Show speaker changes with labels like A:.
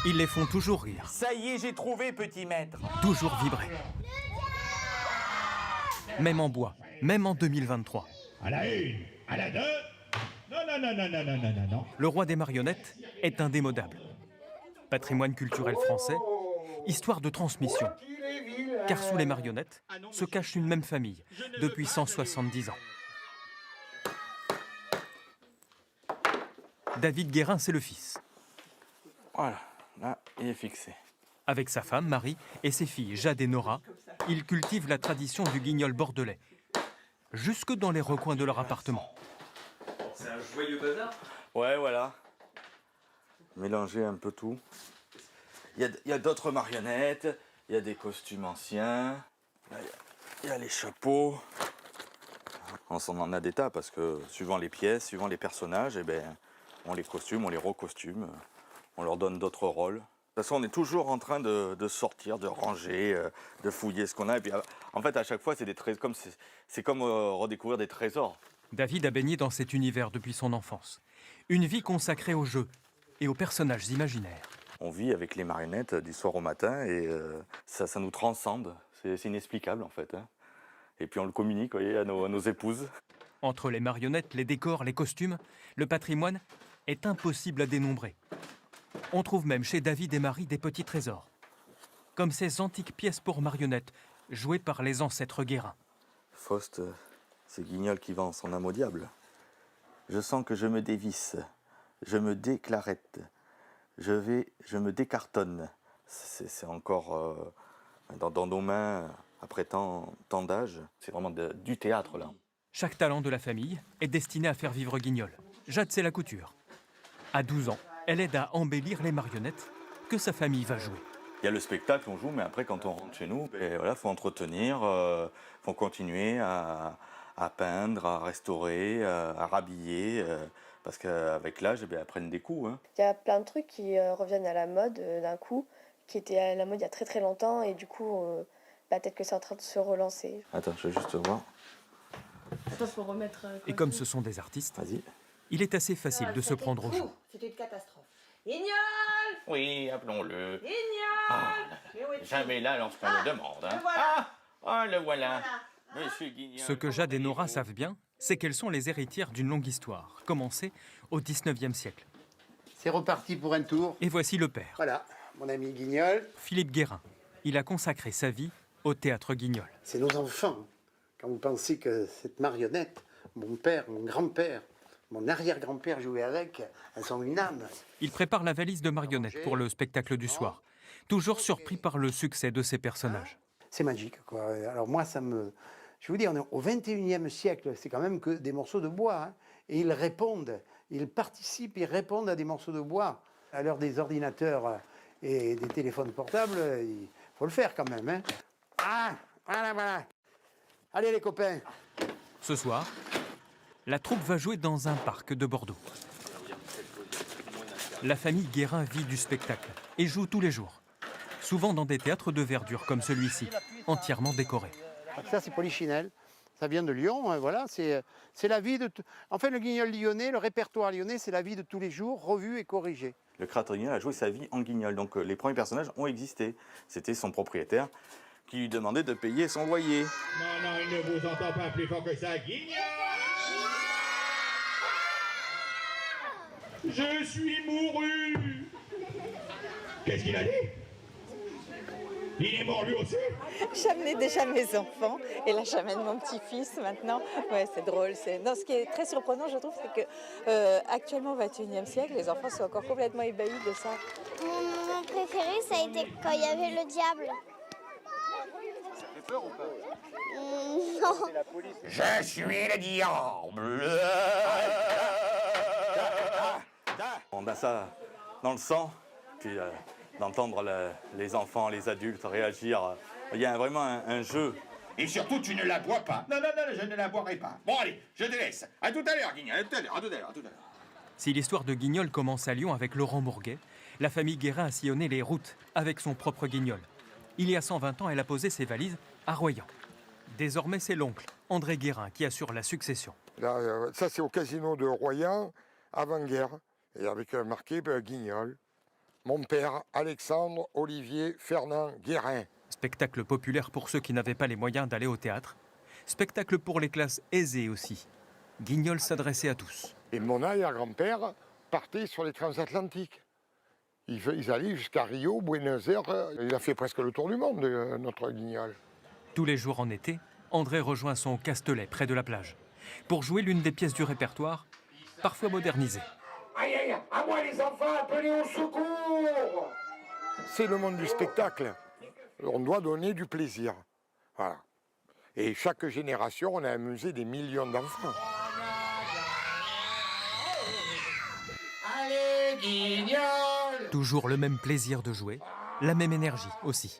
A: Ils les font toujours rire,
B: Ça y est, j'ai trouvé, petit maître.
A: toujours vibrer. Même en bois, même en 2023.
C: À la une, à la deux. Non, non, non, non, non, non, non, non, non.
A: Le roi des marionnettes est indémodable. Patrimoine culturel français, histoire de transmission. Car sous les marionnettes se cache une même famille depuis 170 ans. David Guérin, c'est le fils.
B: Voilà, là, il est fixé.
A: Avec sa femme, Marie, et ses filles, Jade et Nora, ils cultivent la tradition du guignol bordelais, jusque dans les recoins de leur appartement.
D: C'est un joyeux bazar.
B: Ouais, voilà. Mélanger un peu tout. Il y a d'autres marionnettes, il y a des costumes anciens, là, il y a les chapeaux. On en a des tas parce que suivant les pièces, suivant les personnages, eh ben, on les costume, on les recostume, on leur donne d'autres rôles. De toute façon, on est toujours en train de sortir, de ranger, de fouiller ce qu'on a. Et puis, en fait, à chaque fois, c'est des trésors. C'est comme redécouvrir des trésors.
A: David a baigné dans cet univers depuis son enfance. Une vie consacrée aux jeux et aux personnages imaginaires.
B: On vit avec les marionnettes du soir au matin et ça nous transcende. C'est inexplicable en fait. Hein. Et puis on le communique, vous voyez, à nos épouses.
A: Entre les marionnettes, les décors, les costumes, le patrimoine est impossible à dénombrer. On trouve même chez David et Marie des petits trésors, comme ces antiques pièces pour marionnettes jouées par les ancêtres Guérin.
B: Faust, c'est Guignol qui vend son âme au diable. Je sens que je me dévisse, je me déclarette, je me décartonne. C'est encore dans nos mains, après tant d'âge, c'est vraiment du théâtre là.
A: Chaque talent de la famille est destiné à faire vivre Guignol. Jade, c'est la couture. À 12 ans, elle aide à embellir les marionnettes que sa famille va jouer.
B: Il y a le spectacle, on joue, mais après, quand on rentre chez nous, voilà, faut entretenir, faut continuer à peindre, à restaurer, à rhabiller, parce qu'avec l'âge, elles prennent des coups. Hein.
E: Il y a plein de trucs qui reviennent à la mode d'un coup, qui étaient à la mode il y a très très longtemps, et du coup, peut-être que c'est en train de se relancer.
B: Attends, je vais juste voir.
E: Attends, faut remettre.
A: Et comme ce sont des artistes,
B: Vas-y.
A: il est assez facile de se prendre au jeu.
F: C'était une catastrophe. Ignol!
G: Oui, appelons-le.
F: Ignol!
G: Jamais là lorsqu'on le demande. Hein.
F: le voilà.
G: Le voilà. Monsieur Guignol.
A: Ce que Jade et Nora savent bien, c'est qu'elles sont les héritières d'une longue histoire, commencée au 19e siècle.
H: C'est reparti pour un tour.
A: Et voici le père,
H: Voilà, mon ami Guignol.
A: Philippe Guérin. Il a consacré sa vie au théâtre Guignol.
H: C'est nos enfants. Quand vous pensez que cette marionnette, mon père, mon grand-père, mon arrière-grand-père jouait avec, elles sont une âme.
A: Il prépare la valise de marionnettes pour le spectacle du soir, toujours surpris par le succès de ses personnages.
H: C'est magique, quoi. Alors moi, ça me... Je vous dis, on est au 21e siècle, c'est quand même que des morceaux de bois. Hein. Et ils répondent, ils participent, ils répondent à des morceaux de bois. À l'heure des ordinateurs et des téléphones portables, il faut le faire quand même. Hein. Ah, voilà, voilà. Allez les copains.
A: Ce soir, la troupe va jouer dans un parc de Bordeaux. La famille Guérin vit du spectacle et joue tous les jours, souvent dans des théâtres de verdure comme celui-ci, entièrement décorés.
H: Ça, c'est Polichinelle. Ça vient de Lyon, hein, voilà. C'est la vie de... En fait, le Guignol lyonnais, le répertoire lyonnais, c'est la vie de tous les jours, revue et corrigée.
B: Le créateur Guignol a joué sa vie en Guignol, donc les premiers personnages ont existé. C'était son propriétaire qui lui demandait de payer son loyer.
C: Non, non, il ne vous entend pas plus fort que ça, Guignol! Je suis mouru! Qu'est-ce qu'il a dit? Il est mort lui aussi?
F: J'amenais déjà mes enfants et là j'amène mon petit-fils maintenant. Ouais, c'est drôle. Non, ce qui est très surprenant, je trouve, c'est que actuellement au XXIe siècle, les enfants sont encore complètement ébahis de ça.
I: Mon moment préféré, ça a été quand il y avait le diable.
H: Ça fait peur ou pas?
I: Non.
G: Je suis le diable.
B: On a ça dans le sang, puis d'entendre les enfants, les adultes réagir. Il y a vraiment un jeu.
G: Et surtout, tu ne la bois pas. Non, non, non, je ne la boirai pas. Bon, allez, je te laisse. À tout à l'heure, Guignol. À tout à l'heure, à tout à l'heure, à tout à l'heure.
A: Si l'histoire de Guignol commence à Lyon avec Laurent Bourguet, la famille Guérin a sillonné les routes avec son propre Guignol. Il y a 120 ans, elle a posé ses valises à Royan. Désormais, c'est l'oncle, André Guérin, qui assure la succession.
J: Là, ça, c'est au casino de Royan, avant-guerre, et avec marqué Guignol. Mon père, Alexandre Olivier Fernand Guérin.
A: Spectacle populaire pour ceux qui n'avaient pas les moyens d'aller au théâtre. Spectacle pour les classes aisées aussi. Guignol s'adressait à tous.
J: Et mon arrière-grand-père partait sur les transatlantiques. Ils allaient jusqu'à Rio, Buenos Aires. Il a fait presque le tour du monde, notre Guignol.
A: Tous les jours en été, André rejoint son Castelet près de la plage pour jouer l'une des pièces du répertoire, parfois modernisée.
C: Aïe, aïe, à moi les enfants, appelez au secours!
J: C'est le monde du spectacle. On doit donner du plaisir. Voilà. Et chaque génération, on a amusé des millions d'enfants.
C: Allez, Guignol!
A: Toujours le même plaisir de jouer, la même énergie aussi.